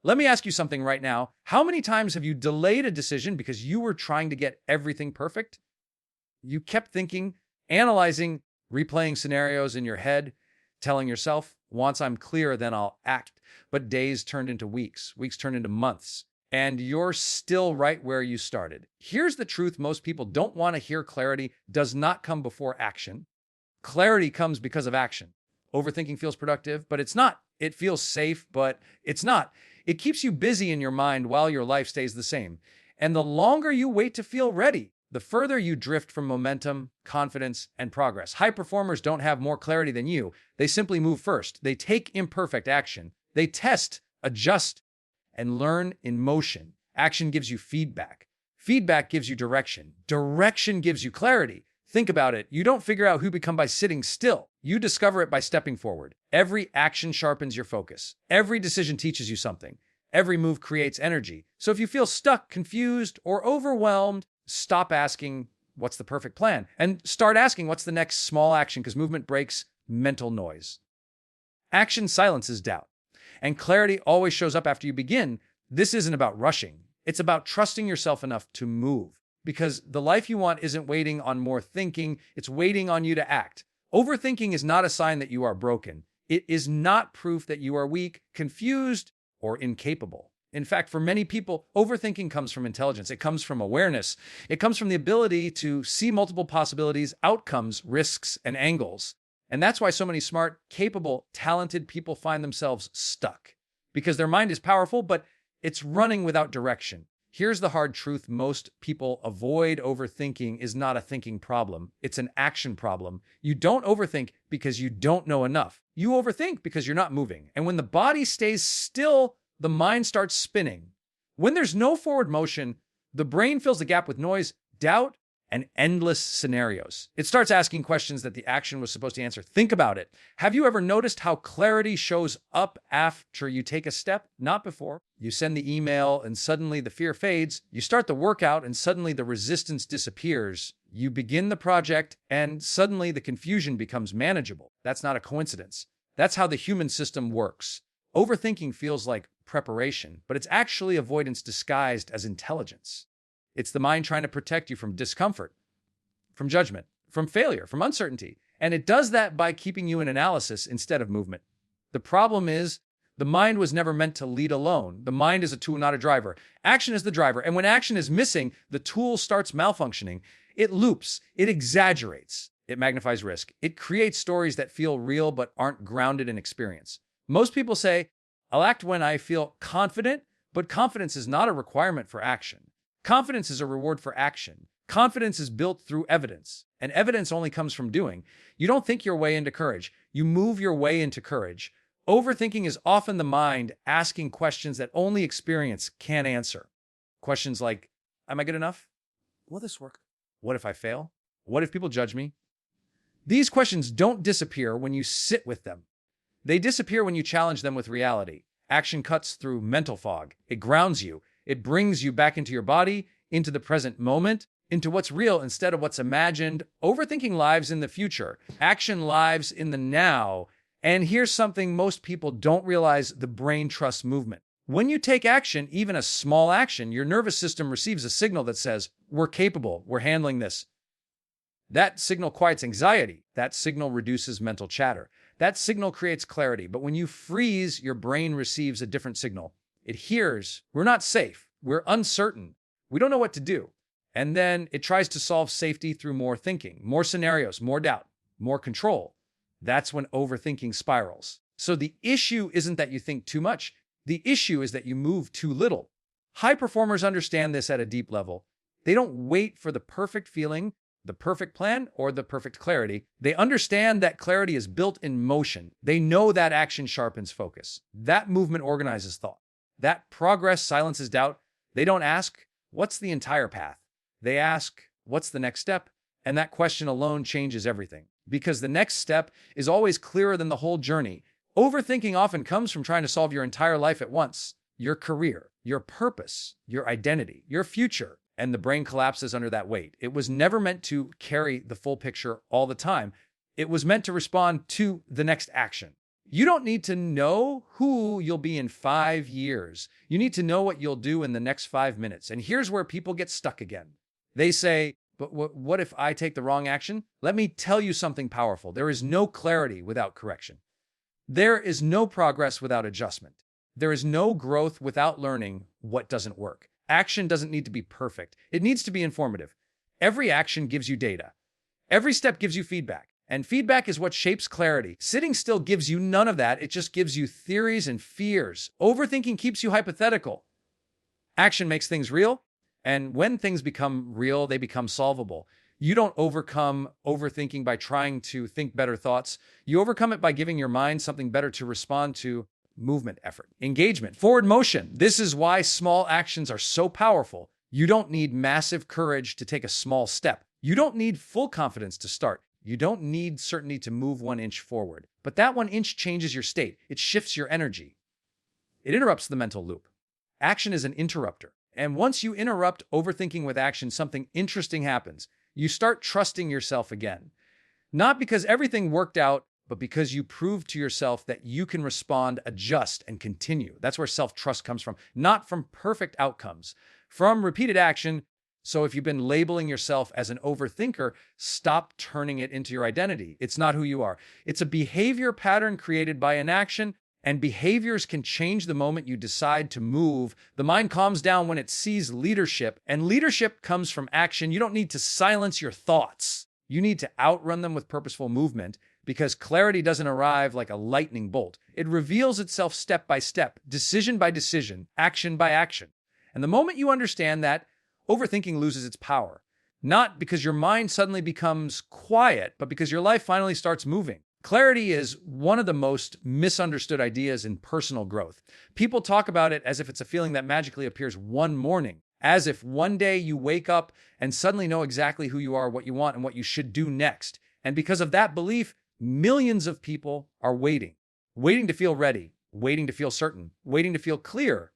Let me ask you something right now. How many times have you delayed a decision because you were trying to get everything perfect? You kept thinking, analyzing, replaying scenarios in your head, telling yourself, once I'm clear, then I'll act. But days turned into weeks, weeks turned into months, and you're still right where you started. Here's the truth most people don't want to hear. Clarity does not come before action. Clarity comes because of action. Overthinking feels productive, but it's not. It feels safe, but it's not. It keeps you busy in your mind while your life stays the same. And the longer you wait to feel ready, the further you drift from momentum, confidence, and progress. High performers don't have more clarity than you. They simply move first. They take imperfect action. They test, adjust, and learn in motion. Action gives you feedback. Feedback gives you direction. Direction gives you clarity. Think about it. You don't figure out who you become by sitting still. You discover it by stepping forward. Every action sharpens your focus. Every decision teaches you something. Every move creates energy. So if you feel stuck, confused, or overwhelmed, stop asking, what's the perfect plan? And start asking, what's the next small action? Because movement breaks mental noise. Action silences doubt. And clarity always shows up after you begin. This isn't about rushing. It's about trusting yourself enough to move. Because the life you want isn't waiting on more thinking, it's waiting on you to act. Overthinking is not a sign that you are broken. It is not proof that you are weak, confused, or incapable. In fact, for many people, overthinking comes from intelligence. It comes from awareness. It comes from the ability to see multiple possibilities, outcomes, risks, and angles. And that's why so many smart, capable, talented people find themselves stuck. Because their mind is powerful, but it's running without direction. Here's the hard truth most people avoid. Overthinking is not a thinking problem. It's an action problem. You don't overthink because you don't know enough. You overthink because you're not moving. And when the body stays still, the mind starts spinning. When there's no forward motion, the brain fills the gap with noise, doubt, and endless scenarios. It starts asking questions that the action was supposed to answer. Think about it. Have you ever noticed how clarity shows up after you take a step? Not before. You send the email and suddenly the fear fades. You start the workout and suddenly the resistance disappears. You begin the project and suddenly the confusion becomes manageable. That's not a coincidence. That's how the human system works. Overthinking feels like preparation, but it's actually avoidance disguised as intelligence. It's the mind trying to protect you from discomfort, from judgment, from failure, from uncertainty. And it does that by keeping you in analysis instead of movement. The problem is, the mind was never meant to lead alone. The mind is a tool, not a driver. Action is the driver. And when action is missing, the tool starts malfunctioning. It loops. It exaggerates. It magnifies risk. It creates stories that feel real but aren't grounded in experience. Most people say, I'll act when I feel confident, but confidence is not a requirement for action. Confidence is a reward for action. Confidence is built through evidence, and evidence only comes from doing. You don't think your way into courage. You move your way into courage. Overthinking is often the mind asking questions that only experience can answer. Questions like, am I good enough? Will this work? What if I fail? What if people judge me? These questions don't disappear when you sit with them. They disappear when you challenge them with reality. Action cuts through mental fog. It grounds you. It brings you back into your body, into the present moment, into what's real instead of what's imagined. Overthinking lives in the future. Action lives in the now. And here's something most people don't realize: the brain trusts movement. When you take action, even a small action, your nervous system receives a signal that says, we're capable, we're handling this. That signal quiets anxiety. That signal reduces mental chatter. That signal creates clarity. But when you freeze, your brain receives a different signal. It hears, we're not safe, we're uncertain, we don't know what to do. And then it tries to solve safety through more thinking, more scenarios, more doubt, more control. That's when overthinking spirals. So the issue isn't that you think too much. The issue is that you move too little. High performers understand this at a deep level. They don't wait for the perfect feeling, the perfect plan, or the perfect clarity. They understand that clarity is built in motion. They know that action sharpens focus. That movement organizes thought. That progress silences doubt. They don't ask, what's the entire path? They ask, what's the next step? And that question alone changes everything. Because the next step is always clearer than the whole journey. Overthinking often comes from trying to solve your entire life at once. Your career, your purpose, your identity, your future. And the brain collapses under that weight. It was never meant to carry the full picture all the time. It was meant to respond to the next action. You don't need to know who you'll be in 5 years. You need to know what you'll do in the next 5 minutes. And here's where people get stuck again. They say, but what if I take the wrong action? Let me tell you something powerful. There is no clarity without correction. There is no progress without adjustment. There is no growth without learning what doesn't work. Action doesn't need to be perfect. It needs to be informative. Every action gives you data. Every step gives you feedback. And feedback is what shapes clarity. Sitting still gives you none of that. It just gives you theories and fears. Overthinking keeps you hypothetical. Action makes things real. And when things become real, they become solvable. You don't overcome overthinking by trying to think better thoughts. You overcome it by giving your mind something better to respond to: movement, effort, engagement, forward motion. This is why small actions are so powerful. You don't need massive courage to take a small step. You don't need full confidence to start. You don't need certainty to move 1 inch forward. But that 1 inch changes your state. It shifts your energy. It interrupts the mental loop. Action is an interrupter. And once you interrupt overthinking with action, something interesting happens. You start trusting yourself again. Not because everything worked out, but because you prove to yourself that you can respond, adjust, and continue. That's where self-trust comes from. Not from perfect outcomes, from repeated action. So if you've been labeling yourself as an overthinker, stop turning it into your identity. It's not who you are. It's a behavior pattern created by inaction, and behaviors can change the moment you decide to move. The mind calms down when it sees leadership, and leadership comes from action. You don't need to silence your thoughts. You need to outrun them with purposeful movement, because clarity doesn't arrive like a lightning bolt. It reveals itself step by step, decision by decision, action by action. And the moment you understand that, overthinking loses its power. Not because your mind suddenly becomes quiet, but because your life finally starts moving. Clarity is one of the most misunderstood ideas in personal growth. People talk about it as if it's a feeling that magically appears one morning, as if one day you wake up and suddenly know exactly who you are, what you want, and what you should do next. And because of that belief, millions of people are waiting to feel ready, waiting to feel certain, waiting to feel clear.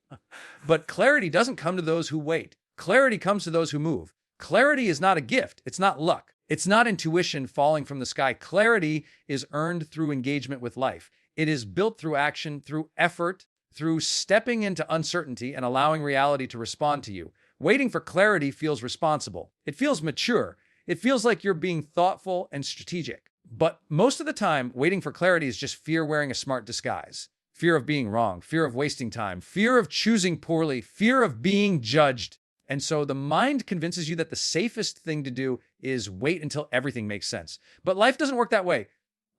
But clarity doesn't come to those who wait. Clarity comes to those who move. Clarity is not a gift. It's not luck. It's not intuition falling from the sky. Clarity is earned through engagement with life. It is built through action, through effort, through stepping into uncertainty and allowing reality to respond to you. Waiting for clarity feels responsible. It feels mature. It feels like you're being thoughtful and strategic. But most of the time, waiting for clarity is just fear wearing a smart disguise. Fear of being wrong, fear of wasting time, fear of choosing poorly, fear of being judged. And so the mind convinces you that the safest thing to do is wait until everything makes sense. But life doesn't work that way.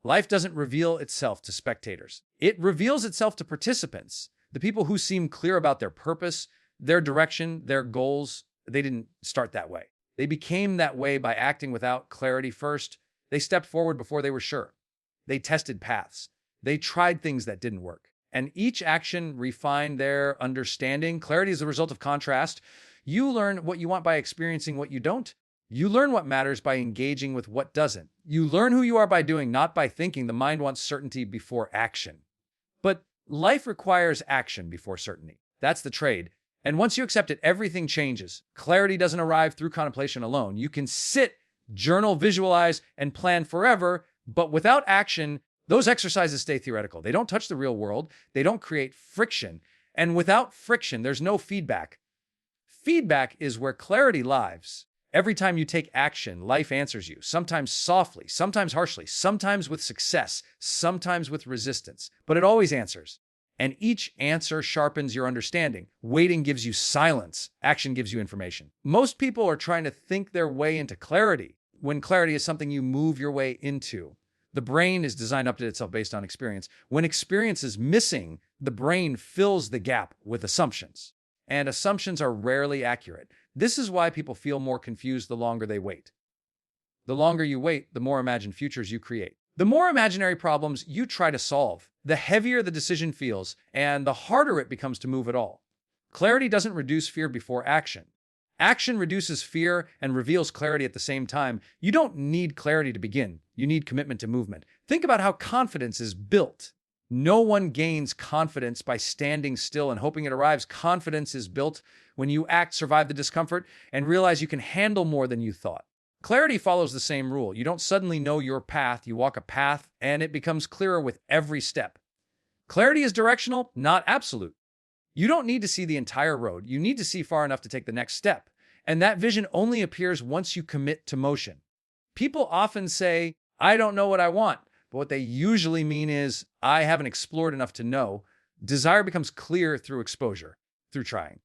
Life doesn't reveal itself to spectators. It reveals itself to participants, the people who seem clear about their purpose, their direction, their goals. They didn't start that way. They became that way by acting without clarity first. They stepped forward before they were sure. They tested paths. They tried things that didn't work. And each action refined their understanding. Clarity is the result of contrast. You learn what you want by experiencing what you don't. You learn what matters by engaging with what doesn't. You learn who you are by doing, not by thinking. The mind wants certainty before action. But life requires action before certainty. That's the trade. And once you accept it, everything changes. Clarity doesn't arrive through contemplation alone. You can sit, journal, visualize, and plan forever, but without action, those exercises stay theoretical. They don't touch the real world. They don't create friction. And without friction, there's no feedback. Feedback is where clarity lives. Every time you take action, life answers you, sometimes softly, sometimes harshly, sometimes with success, sometimes with resistance, but it always answers. And each answer sharpens your understanding. Waiting gives you silence. Action gives you information. Most people are trying to think their way into clarity, when clarity is something you move your way into. The brain is designed to update itself based on experience. When experience is missing, the brain fills the gap with assumptions. And assumptions are rarely accurate. This is why people feel more confused the longer they wait. The longer you wait, the more imagined futures you create. The more imaginary problems you try to solve, the heavier the decision feels, and the harder it becomes to move at all. Clarity doesn't reduce fear before action. Action reduces fear and reveals clarity at the same time. You don't need clarity to begin. You need commitment to movement. Think about how confidence is built. No one gains confidence by standing still and hoping it arrives. Confidence is built when you act, survive the discomfort, and realize you can handle more than you thought. Clarity follows the same rule. You don't suddenly know your path. You walk a path, and it becomes clearer with every step. Clarity is directional, not absolute. You don't need to see the entire road. You need to see far enough to take the next step. And that vision only appears once you commit to motion. People often say, I don't know what I want. But what they usually mean is, I haven't explored enough to know. Desire becomes clear through exposure, through trying,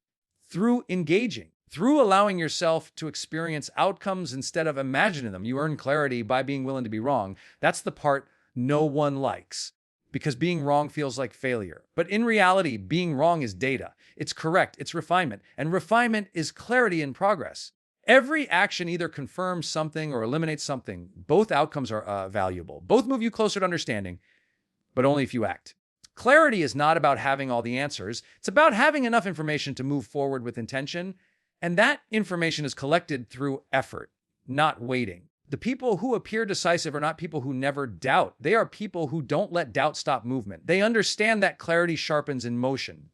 through engaging, through allowing yourself to experience outcomes instead of imagining them. You earn clarity by being willing to be wrong. That's the part no one likes, because being wrong feels like failure. But in reality, being wrong is data. It's correct. It's refinement. And refinement is clarity in progress. Every action either confirms something or eliminates something. Both outcomes are valuable. Both move you closer to understanding, but only if you act. Clarity is not about having all the answers. It's about having enough information to move forward with intention. And that information is collected through effort, not waiting. The people who appear decisive are not people who never doubt. They are people who don't let doubt stop movement. They understand that clarity sharpens in motion.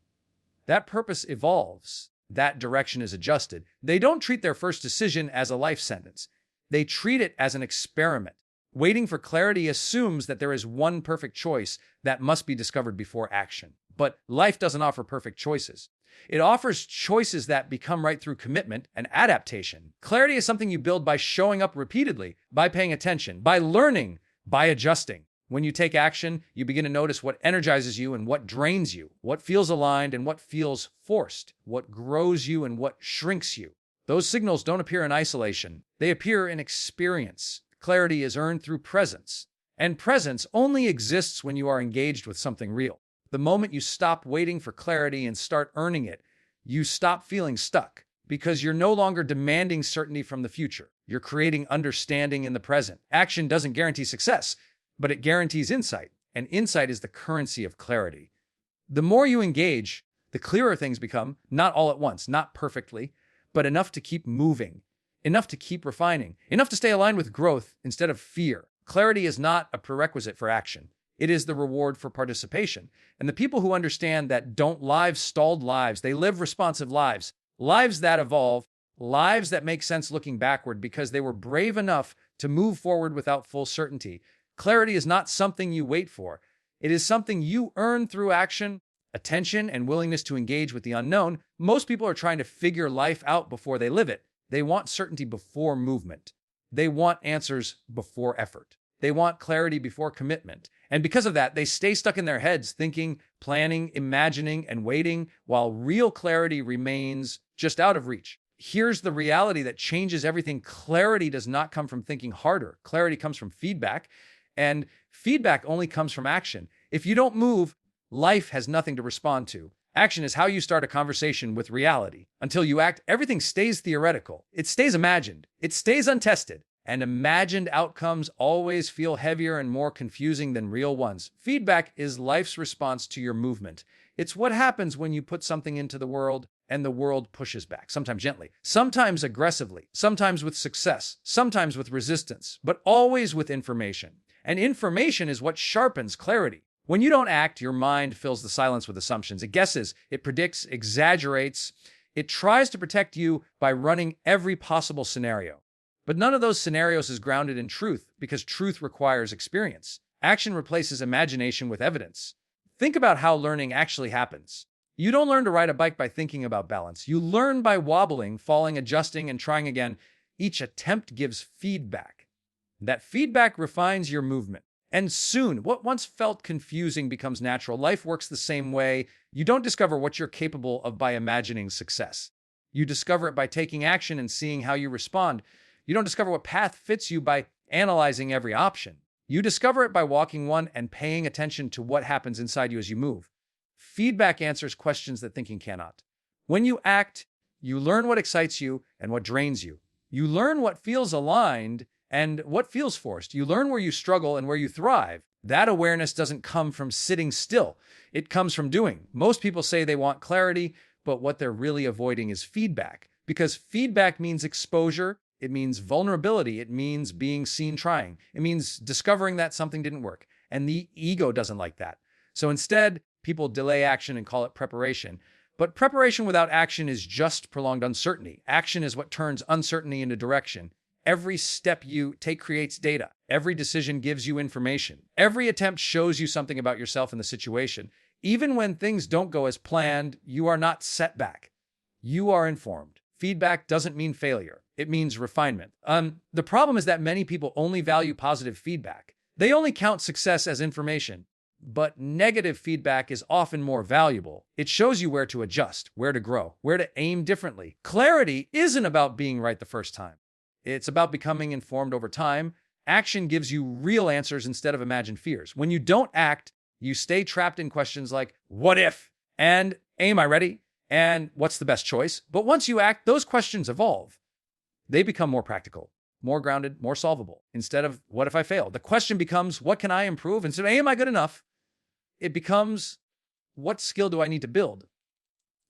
That purpose evolves. That direction is adjusted. They don't treat their first decision as a life sentence. They treat it as an experiment. Waiting for clarity assumes that there is one perfect choice that must be discovered before action. But life doesn't offer perfect choices. It offers choices that become right through commitment and adaptation. Clarity is something you build by showing up repeatedly, by paying attention, by learning, by adjusting. When you take action, you begin to notice what energizes you and what drains you, what feels aligned and what feels forced, what grows you and what shrinks you. Those signals don't appear in isolation. They appear in experience. Clarity is earned through presence. And presence only exists when you are engaged with something real. The moment you stop waiting for clarity and start earning it, you stop feeling stuck because you're no longer demanding certainty from the future. You're creating understanding in the present. Action doesn't guarantee success, but it guarantees insight, and insight is the currency of clarity. The more you engage, the clearer things become, not all at once, not perfectly, but enough to keep moving, enough to keep refining, enough to stay aligned with growth instead of fear. Clarity is not a prerequisite for action. It is the reward for participation. And the people who understand that don't live stalled lives. They live responsive lives, lives that evolve, lives that make sense looking backward because they were brave enough to move forward without full certainty. Clarity is not something you wait for. It is something you earn through action, attention, and willingness to engage with the unknown. Most people are trying to figure life out before they live it. They want certainty before movement. They want answers before effort. They want clarity before commitment. And because of that, they stay stuck in their heads, thinking, planning, imagining, and waiting, while real clarity remains just out of reach. Here's the reality that changes everything. Clarity does not come from thinking harder. Clarity comes from feedback. And feedback only comes from action. If you don't move, life has nothing to respond to. Action is how you start a conversation with reality. Until you act, everything stays theoretical. It stays imagined. It stays untested. And imagined outcomes always feel heavier and more confusing than real ones. Feedback is life's response to your movement. It's what happens when you put something into the world and the world pushes back, sometimes gently, sometimes aggressively, sometimes with success, sometimes with resistance, but always with information. And information is what sharpens clarity. When you don't act, your mind fills the silence with assumptions. It guesses, it predicts, exaggerates. It tries to protect you by running every possible scenario. But none of those scenarios is grounded in truth because truth requires experience. Action replaces imagination with evidence. Think about how learning actually happens. You don't learn to ride a bike by thinking about balance. You learn by wobbling, falling, adjusting, and trying again. Each attempt gives feedback. That feedback refines your movement. And soon, what once felt confusing becomes natural. Life works the same way. You don't discover what you're capable of by imagining success. You discover it by taking action and seeing how you respond. You don't discover what path fits you by analyzing every option. You discover it by walking one and paying attention to what happens inside you as you move. Feedback answers questions that thinking cannot. When you act, you learn what excites you and what drains you. You learn what feels aligned and what feels forced. You learn where you struggle and where you thrive. That awareness doesn't come from sitting still. It comes from doing. Most people say they want clarity, but what they're really avoiding is feedback. Because feedback means exposure. It means vulnerability. It means being seen trying. It means discovering that something didn't work. And the ego doesn't like that. So instead, people delay action and call it preparation. But preparation without action is just prolonged uncertainty. Action is what turns uncertainty into direction. Every step you take creates data. Every decision gives you information. Every attempt shows you something about yourself and the situation. Even when things don't go as planned, you are not set back. You are informed. Feedback doesn't mean failure. It means refinement. The problem is that many people only value positive feedback. They only count success as information. But negative feedback is often more valuable. It shows you where to adjust, where to grow, where to aim differently. Clarity isn't about being right the first time. It's about becoming informed over time. Action gives you real answers instead of imagined fears. When you don't act, you stay trapped in questions like, what if? And am I ready? And what's the best choice? But once you act, those questions evolve. They become more practical, more grounded, more solvable. Instead of, what if I fail? The question becomes, what can I improve? Instead of, am I good enough? It becomes, what skill do I need to build?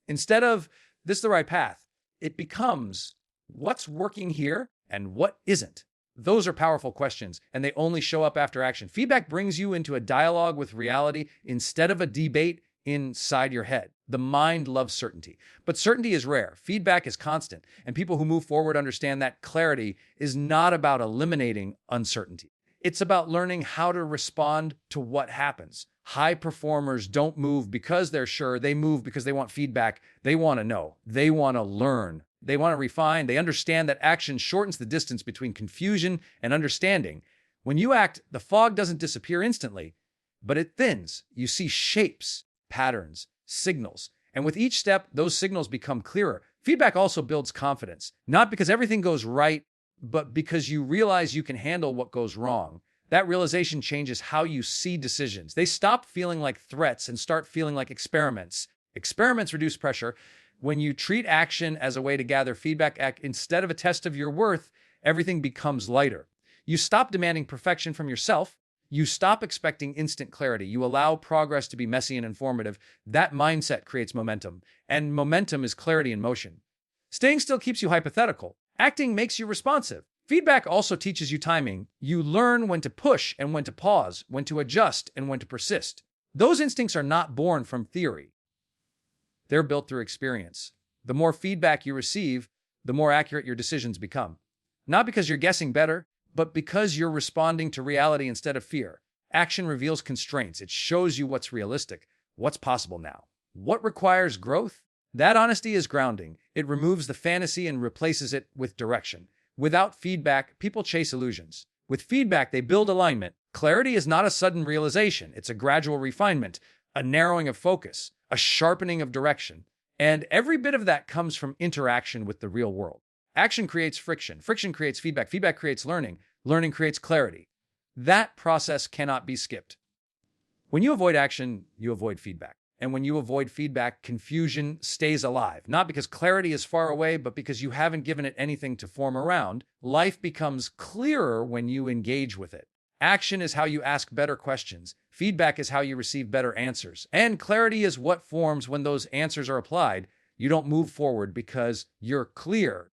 Instead of, this is the right path, it becomes, what's working here and what isn't? Those are powerful questions, and they only show up after action. Feedback brings you into a dialogue with reality instead of a debate inside your head. The mind loves certainty, but certainty is rare. Feedback is constant, and people who move forward understand that clarity is not about eliminating uncertainty. It's about learning how to respond to what happens. High performers don't move because they're sure. They move because they want feedback. They want to know. They want to learn. They want to refine. They understand that action shortens the distance between confusion and understanding. When you act, the fog doesn't disappear instantly, but it thins. You see shapes, patterns, signals. And with each step, those signals become clearer. Feedback also builds confidence, not because everything goes right, but because you realize you can handle what goes wrong. That realization changes how you see decisions. They stop feeling like threats and start feeling like experiments. Experiments reduce pressure. When you treat action as a way to gather feedback instead of a test of your worth, everything becomes lighter. You stop demanding perfection from yourself. You stop expecting instant clarity. You allow progress to be messy and informative. That mindset creates momentum, and momentum is clarity in motion. Staying still keeps you hypothetical. Acting makes you responsive. Feedback also teaches you timing. You learn when to push and when to pause, when to adjust and when to persist. Those instincts are not born from theory. They're built through experience. The more feedback you receive, the more accurate your decisions become. Not because you're guessing better, but because you're responding to reality instead of fear. Action reveals constraints. It shows you what's realistic, what's possible now. What requires growth? That honesty is grounding. It removes the fantasy and replaces it with direction. Without feedback, people chase illusions. With feedback, they build alignment. Clarity is not a sudden realization. It's a gradual refinement, a narrowing of focus, a sharpening of direction. And every bit of that comes from interaction with the real world. Action creates friction. Friction creates feedback. Feedback creates learning. Learning creates clarity. That process cannot be skipped. When you avoid action, you avoid feedback. And when you avoid feedback, confusion stays alive. Not because clarity is far away, but because you haven't given it anything to form around. Life becomes clearer when you engage with it. Action is how you ask better questions. Feedback is how you receive better answers. And clarity is what forms when those answers are applied. You don't move forward because you're clear.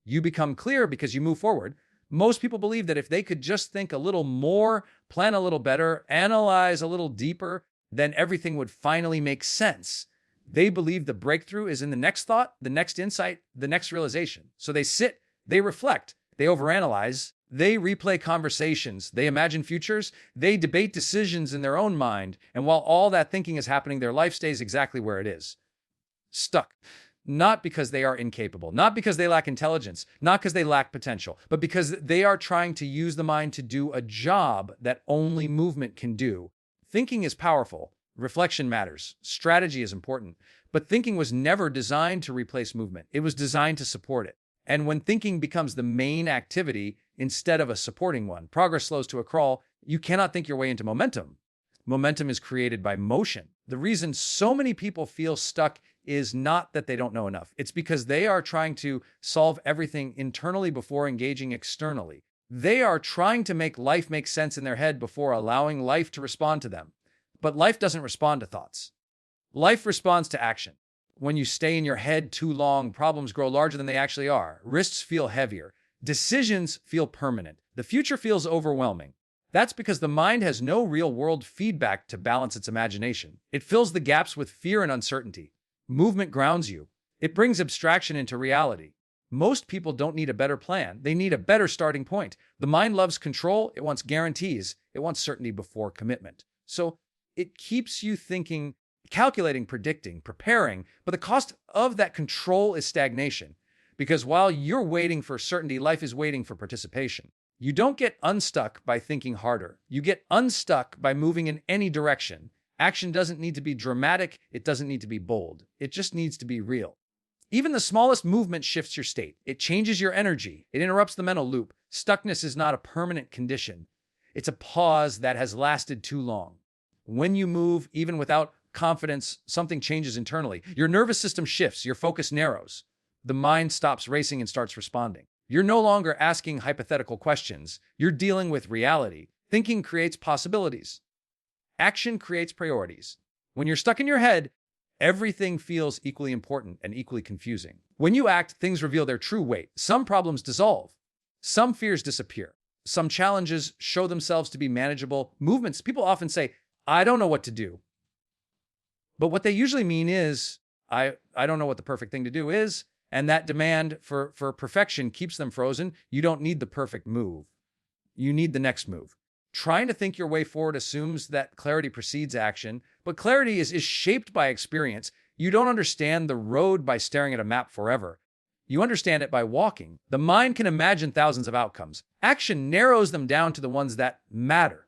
You become clear because you move forward. Most people believe that if they could just think a little more, plan a little better, analyze a little deeper, then everything would finally make sense. They believe the breakthrough is in the next thought, the next insight, the next realization. So they sit, they reflect, they overanalyze, they replay conversations, they imagine futures, they debate decisions in their own mind. And while all that thinking is happening, their life stays exactly where it is. Stuck. Not because they are incapable, not because they lack intelligence, not because they lack potential, but because they are trying to use the mind to do a job that only movement can do. Thinking is powerful. Reflection matters. Strategy is important. But thinking was never designed to replace movement. It was designed to support it. And when thinking becomes the main activity instead of a supporting one, progress slows to a crawl. You cannot think your way into momentum. Momentum is created by motion. The reason so many people feel stuck is not that they don't know enough. It's because they are trying to solve everything internally before engaging externally. They are trying to make life make sense in their head before allowing life to respond to them. But life doesn't respond to thoughts. Life responds to action. When you stay in your head too long, problems grow larger than they actually are. Risks feel heavier. Decisions feel permanent. The future feels overwhelming. That's because the mind has no real-world feedback to balance its imagination. It fills the gaps with fear and uncertainty. Movement grounds you. It brings abstraction into reality. Most people don't need a better plan. They need a better starting point. The mind loves control. It wants guarantees. It wants certainty before commitment. So it keeps you thinking calculating, predicting, preparing, but the cost of that control is stagnation. Because while you're waiting for certainty, life is waiting for participation. You don't get unstuck by thinking harder. You get unstuck by moving in any direction. Action doesn't need to be dramatic. It doesn't need to be bold. It just needs to be real. Even the smallest movement shifts your state. It changes your energy. It interrupts the mental loop. Stuckness is not a permanent condition. It's a pause that has lasted too long. When you move, even without confidence, something changes internally. Your nervous system shifts. Your focus narrows. The mind stops racing and starts responding. You're no longer asking hypothetical questions. You're dealing with reality. Thinking creates possibilities. Action creates priorities. When you're stuck in your head, everything feels equally important and equally confusing. When you act, things reveal their true weight. Some problems dissolve. Some fears disappear. Some challenges show themselves to be manageable. Movements, people often say, I don't know what to do. But what they usually mean is, I don't know what the perfect thing to do is, and that demand for perfection keeps them frozen. You don't need the perfect move. You need the next move. Trying to think your way forward assumes that clarity precedes action, but clarity is shaped by experience. You don't understand the road by staring at a map forever. You understand it by walking. The mind can imagine thousands of outcomes. Action narrows them down to the ones that matter.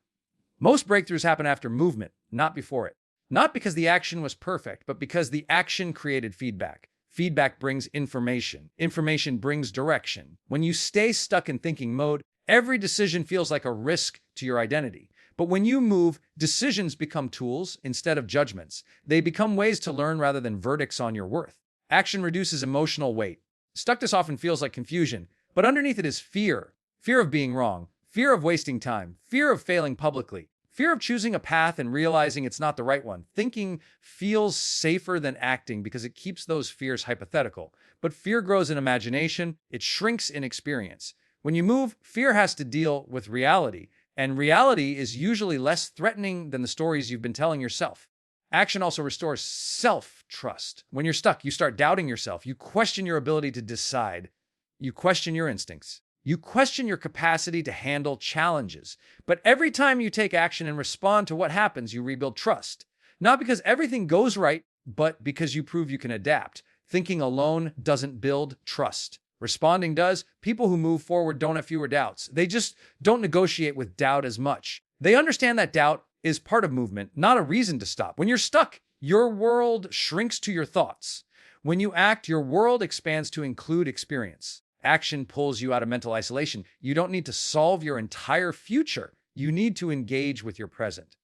Most breakthroughs happen after movement, not before it. Not because the action was perfect, but because the action created feedback. Feedback brings information. Information brings direction. When you stay stuck in thinking mode, every decision feels like a risk to your identity. But when you move, decisions become tools instead of judgments. They become ways to learn rather than verdicts on your worth. Action reduces emotional weight. Stuckness often feels like confusion, but underneath it is fear. Fear of being wrong, fear of wasting time, fear of failing publicly, fear of choosing a path and realizing it's not the right one. Thinking feels safer than acting because it keeps those fears hypothetical. But fear grows in imagination. It shrinks in experience. When you move, fear has to deal with reality, and reality is usually less threatening than the stories you've been telling yourself. Action also restores self-trust. When you're stuck, you start doubting yourself. You question your ability to decide. You question your instincts. You question your capacity to handle challenges. But every time you take action and respond to what happens, you rebuild trust. Not because everything goes right, but because you prove you can adapt. Thinking alone doesn't build trust. Responding does. People who move forward don't have fewer doubts. They just don't negotiate with doubt as much. They understand that doubt is part of movement, not a reason to stop. When you're stuck, your world shrinks to your thoughts. When you act, your world expands to include experience. Action pulls you out of mental isolation. You don't need to solve your entire future. You need to engage with your present.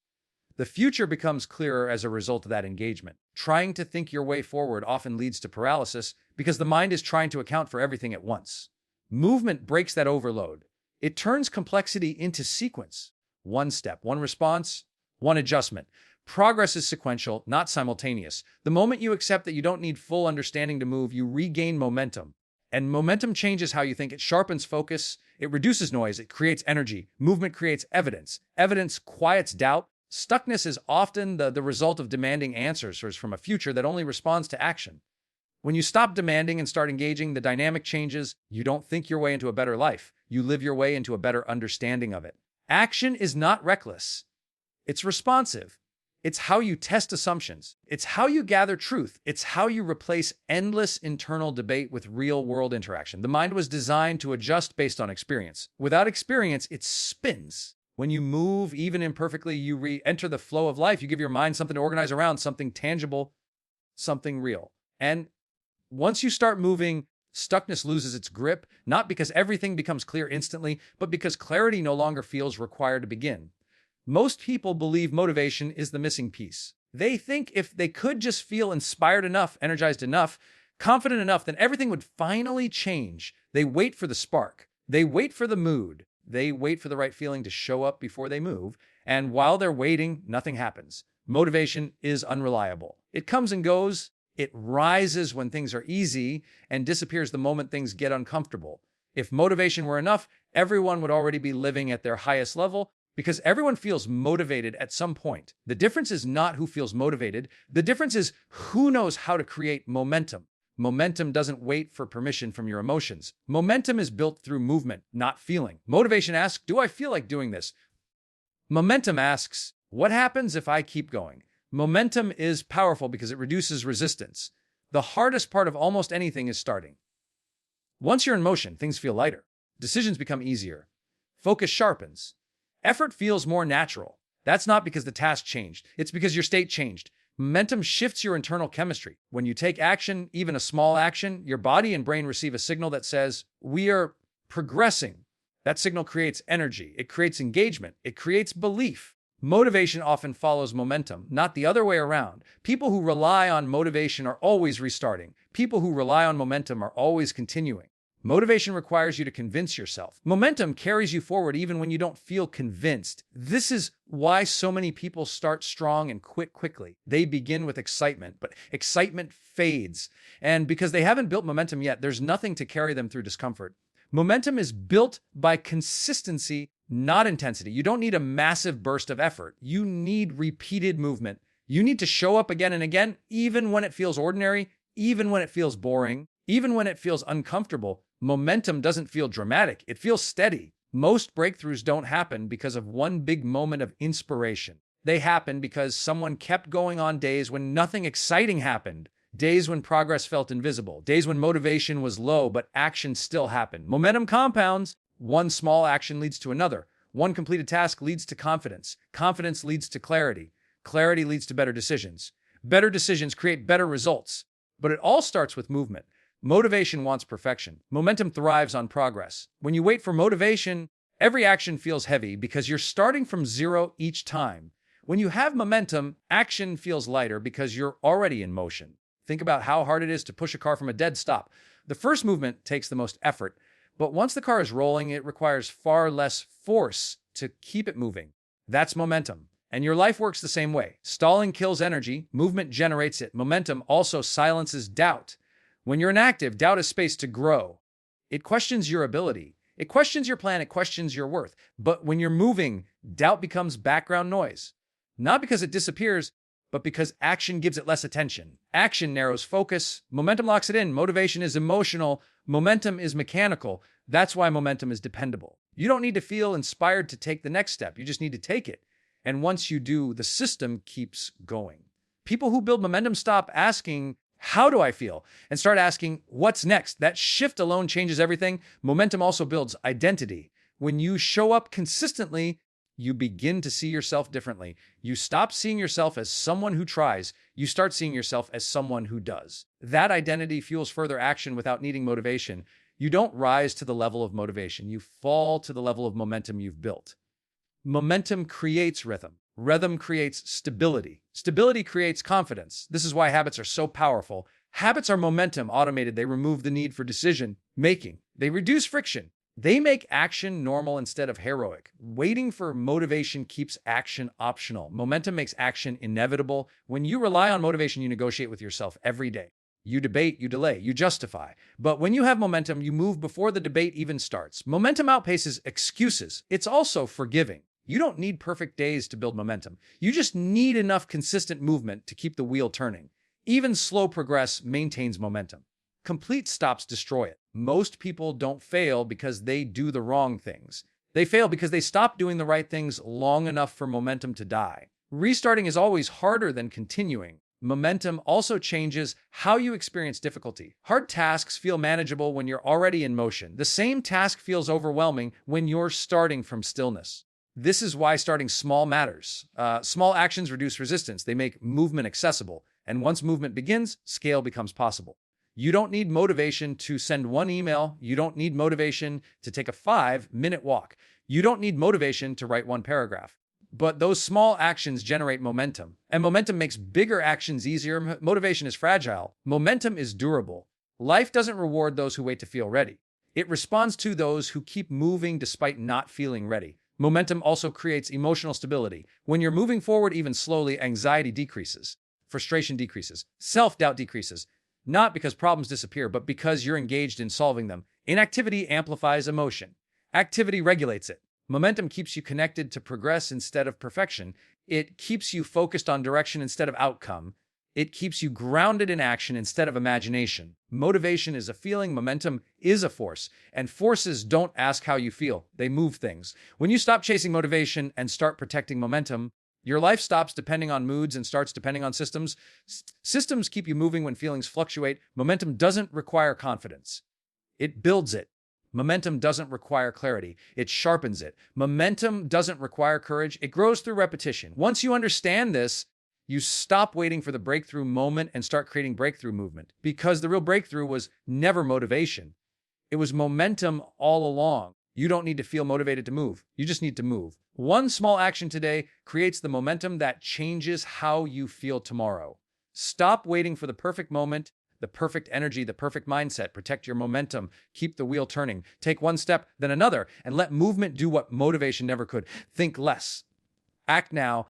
The future becomes clearer as a result of that engagement. Trying to think your way forward often leads to paralysis because the mind is trying to account for everything at once. Movement breaks that overload. It turns complexity into sequence. One step, one response, one adjustment. Progress is sequential, not simultaneous. The moment you accept that you don't need full understanding to move, you regain momentum. And momentum changes how you think. It sharpens focus. It reduces noise. It creates energy. Movement creates evidence. Evidence quiets doubt. Stuckness is often the result of demanding answers from a future that only responds to action. When you stop demanding and start engaging, the dynamic changes. You don't think your way into a better life. You live your way into a better understanding of it. Action is not reckless. It's responsive. It's how you test assumptions. It's how you gather truth. It's how you replace endless internal debate with real-world interaction. The mind was designed to adjust based on experience. Without experience, it spins. When you move, even imperfectly, you re-enter the flow of life. You give your mind something to organize around, something tangible, something real. And once you start moving, stuckness loses its grip, not because everything becomes clear instantly, but because clarity no longer feels required to begin. Most people believe motivation is the missing piece. They think if they could just feel inspired enough, energized enough, confident enough, then everything would finally change. They wait for the spark. They wait for the mood. They wait for the right feeling to show up before they move. And while they're waiting, nothing happens. Motivation is unreliable. It comes and goes. It rises when things are easy and disappears the moment things get uncomfortable. If motivation were enough, everyone would already be living at their highest level, because everyone feels motivated at some point. The difference is not who feels motivated. The difference is who knows how to create momentum. Momentum doesn't wait for permission from your emotions. Momentum is built through movement, not feeling. Motivation asks, do I feel like doing this? Momentum asks, what happens if I keep going? Momentum is powerful because it reduces resistance. The hardest part of almost anything is starting. Once you're in motion, things feel lighter. Decisions become easier. Focus sharpens. Effort feels more natural. That's not because the task changed. It's because your state changed. Momentum shifts your internal chemistry. When you take action, even a small action, your body and brain receive a signal that says, we are progressing. That signal creates energy. It creates engagement. It creates belief. Motivation often follows momentum, not the other way around. People who rely on motivation are always restarting. People who rely on momentum are always continuing. Motivation requires you to convince yourself. Momentum carries you forward even when you don't feel convinced. This is why so many people start strong and quit quickly. They begin with excitement, but excitement fades. And because they haven't built momentum yet, there's nothing to carry them through discomfort. Momentum is built by consistency, not intensity. You don't need a massive burst of effort. You need repeated movement. You need to show up again and again, even when it feels ordinary, even when it feels boring, even when it feels uncomfortable. Momentum doesn't feel dramatic. It feels steady. Most breakthroughs don't happen because of one big moment of inspiration. They happen because someone kept going on days when nothing exciting happened. Days when progress felt invisible. Days when motivation was low, but action still happened. Momentum compounds. One small action leads to another. One completed task leads to confidence. Confidence leads to clarity. Clarity leads to better decisions. Better decisions create better results. But it all starts with movement. Motivation wants perfection. Momentum thrives on progress. When you wait for motivation, every action feels heavy because you're starting from zero each time. When you have momentum, action feels lighter because you're already in motion. Think about how hard it is to push a car from a dead stop. The first movement takes the most effort, but once the car is rolling, it requires far less force to keep it moving. That's momentum. And your life works the same way. Stalling kills energy, movement generates it. Momentum also silences doubt. When you're inactive, doubt has space to grow. It questions your ability. It questions your plan. It questions your worth. But when you're moving, doubt becomes background noise. Not because it disappears, but because action gives it less attention. Action narrows focus. Momentum locks it in. Motivation is emotional. Momentum is mechanical. That's why momentum is dependable. You don't need to feel inspired to take the next step. You just need to take it. And once you do, the system keeps going. People who build momentum stop asking, how do I feel? And start asking, what's next? That shift alone changes everything. Momentum also builds identity. When you show up consistently, you begin to see yourself differently. You stop seeing yourself as someone who tries. You start seeing yourself as someone who does. That identity fuels further action without needing motivation. You don't rise to the level of motivation. You fall to the level of momentum you've built. Momentum creates rhythm. Rhythm creates stability. Stability creates confidence. This is why habits are so powerful. Habits are momentum automated. They remove the need for decision making. They reduce friction. They make action normal instead of heroic. Waiting for motivation keeps action optional. Momentum makes action inevitable. When you rely on motivation, you negotiate with yourself every day. You debate, you delay, you justify. But when you have momentum, you move before the debate even starts. Momentum outpaces excuses. It's also forgiving. You don't need perfect days to build momentum. You just need enough consistent movement to keep the wheel turning. Even slow progress maintains momentum. Complete stops destroy it. Most people don't fail because they do the wrong things. They fail because they stop doing the right things long enough for momentum to die. Restarting is always harder than continuing. Momentum also changes how you experience difficulty. Hard tasks feel manageable when you're already in motion. The same task feels overwhelming when you're starting from stillness. This is why starting small matters. Small actions reduce resistance. They make movement accessible. And once movement begins, scale becomes possible. You don't need motivation to send one email. You don't need motivation to take a 5-minute walk. You don't need motivation to write one paragraph. But those small actions generate momentum. And momentum makes bigger actions easier. Motivation is fragile. Momentum is durable. Life doesn't reward those who wait to feel ready. It responds to those who keep moving despite not feeling ready. Momentum also creates emotional stability. When you're moving forward even slowly, anxiety decreases, frustration decreases, self-doubt decreases, not because problems disappear, but because you're engaged in solving them. Inactivity amplifies emotion. Activity regulates it. Momentum keeps you connected to progress instead of perfection. It keeps you focused on direction instead of outcome. It keeps you grounded in action instead of imagination. Motivation is a feeling, momentum is a force, and forces don't ask how you feel, they move things. When you stop chasing motivation and start protecting momentum, Your life stops depending on moods and starts depending on systems. Systems keep you moving when feelings fluctuate. Momentum doesn't require confidence. It builds it. Momentum doesn't require clarity. It sharpens it. Momentum doesn't require courage. It grows through repetition. Once you understand this, you stop waiting for the breakthrough moment and start creating breakthrough movement. Because the real breakthrough was never motivation. It was momentum all along. You don't need to feel motivated to move. You just need to move. One small action today creates the momentum that changes how you feel tomorrow. Stop waiting for the perfect moment, the perfect energy, the perfect mindset. Protect your momentum. Keep the wheel turning. Take one step, then another, and let movement do what motivation never could. Think less. Act now.